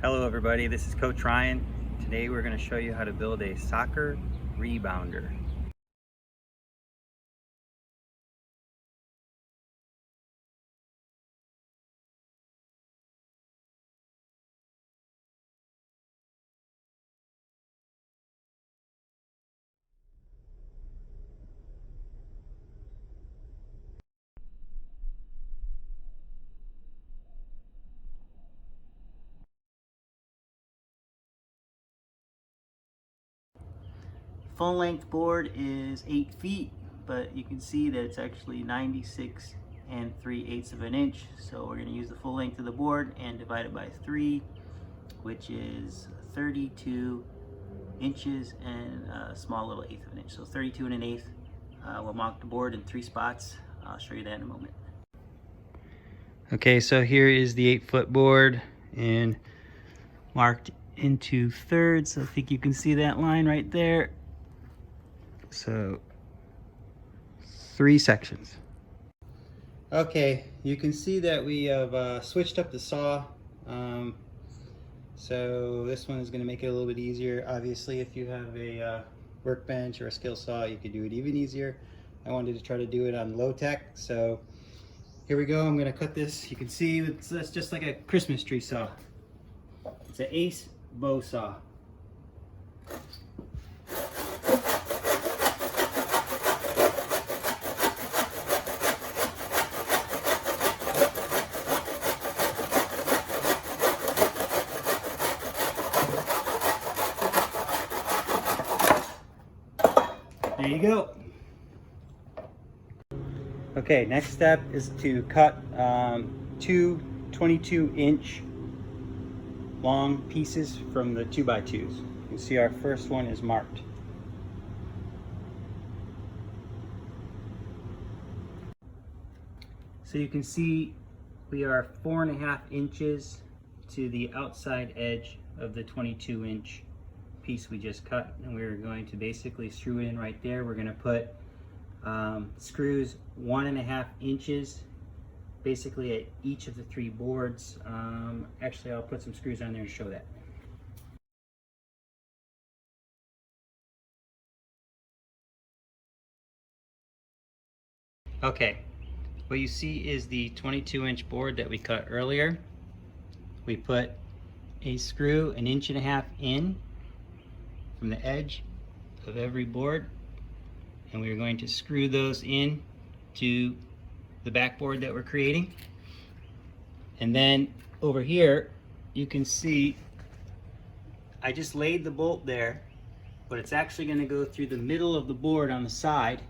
Hello everybody, this is Coach Ryan. Today we're going to show you how to build a soccer rebounder. Full length board is 8 feet, but you can see that it's actually 96 3/8 of an inch. So we're going to use the full length of the board and divide it by 3, which is 32 inches and a small little eighth of an inch. So 32 1/8. We'll mark the board in 3 spots. I'll show you that in a moment. Okay, so here is the 8-foot board and marked into thirds. I think you can see that line right there. So 3 sections. Okay, you can see that we have switched up the saw. So this one is going to make it a little bit easier. Obviously, if you have a workbench or a skill saw, you could do it even easier. I wanted to try to do it on low tech, so here we go. I'm going to cut this. You can see it's just like a Christmas tree saw. It's an Ace bow saw. There you go. Okay, next step is to cut 2 22-inch long pieces from the 2x2s. You can see our first one is marked. So you can see we are 4.5 inches to the outside edge of the 22-inch piece we just cut, and we're going to basically screw it in right there. We're going to put screws 1.5 inches basically at each of the 3 boards. Actually, I'll put some screws on there and show that. Okay, what you see is the 22-inch board that we cut earlier. We put a screw 1.5 inches in from the edge of every board, and we're going to screw those in to the backboard that we're creating. And then over here you can see I just laid the bolt there, but it's actually going to go through the middle of the board on the side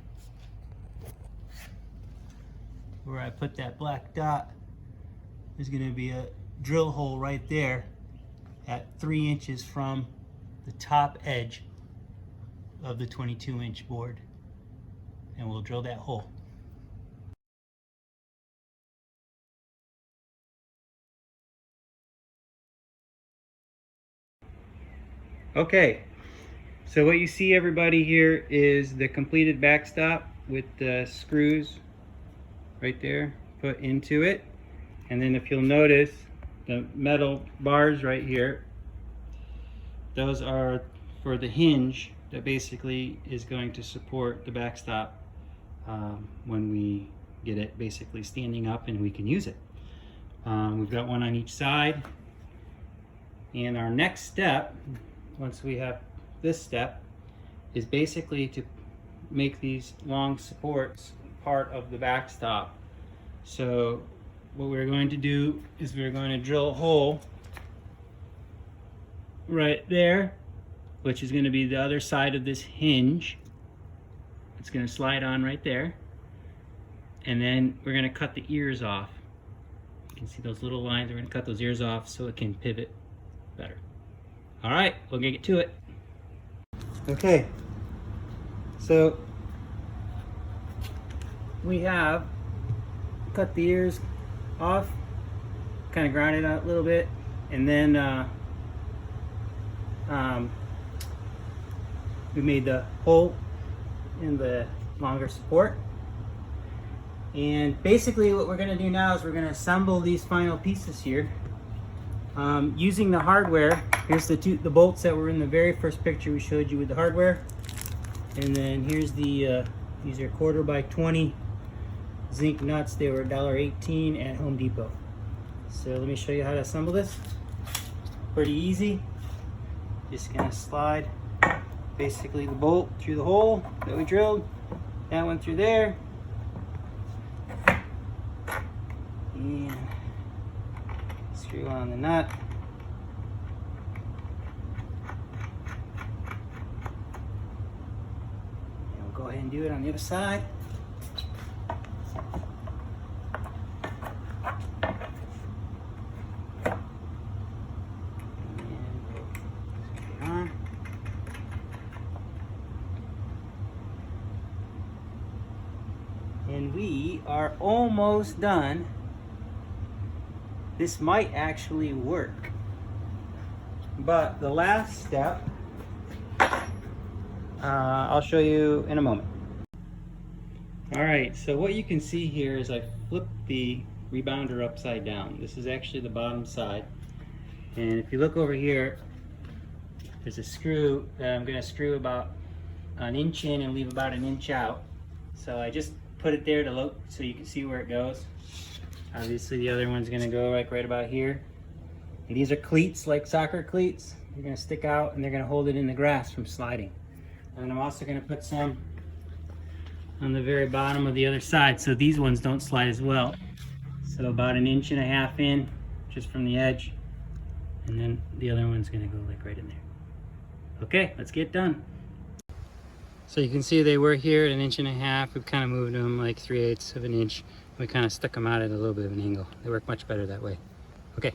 where I put that black dot. There's going to be a drill hole right there at 3 inches from the top edge of the 22-inch board, and we'll drill that hole. Okay, so what you see, everybody, here is the completed backstop with the screws right there put into it. And then if you'll notice the metal bars right here, those are for the hinge that basically is going to support the backstop when we get it basically standing up and we can use it. We've got one on each side, and our next step, once we have this step, is basically to make these long supports part of the backstop. So what we're going to do is we're going to drill a hole right there, which is going to be the other side of this hinge. It's going to slide on right there, and then we're going to cut the ears off. You can see those little lines. We're going to cut those ears off so it can pivot better. All right, we'll get to it. Okay, so we have cut the ears off, kind of ground it out a little bit, and then we made the hole in the longer support. And basically what we're going to do now is we're going to assemble these final pieces here. Using the hardware, here's the bolts that were in the very first picture we showed you with the hardware. And then here's the, these are 1/4 by 20 zinc nuts. They were $1.18 at Home Depot. So let me show you how to assemble this. Pretty easy. Just gonna slide basically the bolt through the hole that we drilled. That one through there. And screw on the nut. And we'll go ahead and do it on the other side. And we are almost done. This might actually work. But the last step, I'll show you in a moment. All right, so what you can see here is I flipped the rebounder upside down. This is actually the bottom side. And if you look over here, there's a screw that I'm gonna screw about an inch in and leave about an inch out. So I just put it there to look so you can see where it goes. Obviously the other one's gonna go like right about here. And these are cleats, like soccer cleats. They're gonna stick out and they're gonna hold it in the grass from sliding. And I'm also gonna put some on the very bottom of the other side so these ones don't slide as well. So about 1.5 inches in, just from the edge. And then the other one's gonna go like right in there. Okay, let's get done. So you can see they were here at 1.5 inches. We've kind of moved them like 3/8 of an inch. We kind of stuck them out at a little bit of an angle. They work much better that way. Okay.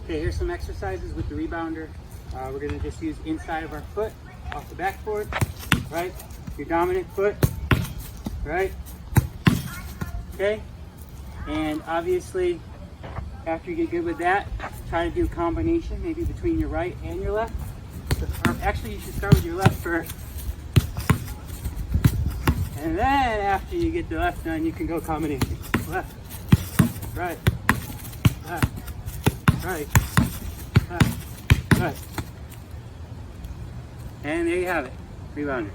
Okay, here's some exercises with the rebounder. We're gonna just use inside of our foot off the backboard, right? Your dominant foot, right? Okay. And obviously, after you get good with that, try to do a combination, maybe between your right and your left. Or actually, you should start with your left first. And then after you get the left done, you can go combination. Left, right, left, right, left, right. And there you have it, rebounder.